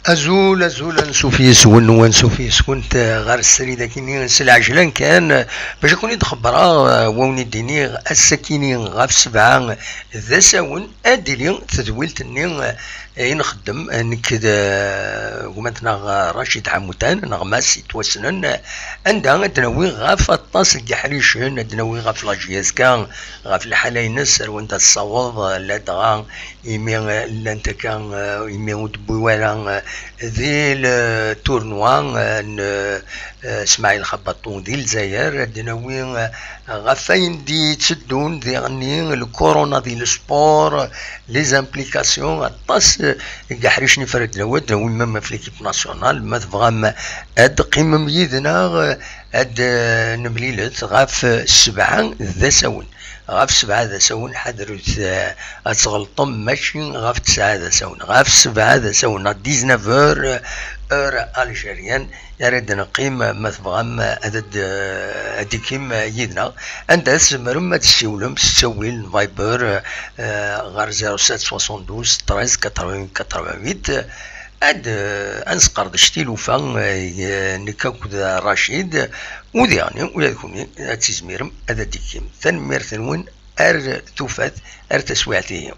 أزول نسوف يسون ونسوف يسكن غير السري داكيني العجلان كان باش يكون يتخبرا ووني ديني السكيني غاف 7 ذا ساون اديلي تدويلتني نخدم نكذا ومثلا رشيد حموتان نغماس يتوسنن عندها دناوي غاف الطاس الكحريشن دناوي غاف لاجياسكا غاف الحلاينس وانت الصواب لا دغا يمي لانت كان يمي ودبوالا ذي التورنوا اسماعيل خبطون ذي الجزائر دناوي غافين دي تسدون ذي غني الكورونا دي السبور لي زامبليكاسيون الطاس كاع فرد لواد ويما في ليكيب ناسيونال ما تبغى اد قيمه يدنا اد نمليلت غاف 7 ذا ساون غاف 7 ذا ساون حضرت اتغلطم ماشي غاف 9 ذا ساون غاف 7 ذا ساون 19 اور الجيريان يريد نقيم ما تبغى اديكيم يدنا عند اسمر ما تسولم تسويل فايبر غير 0772 13 88 88 اد انسقر دشتي فان نكاكد رشيد ودياني ولا يكوني تزميرم هذا ديكيم تنمير ثنون ار توفات ار تسويعتي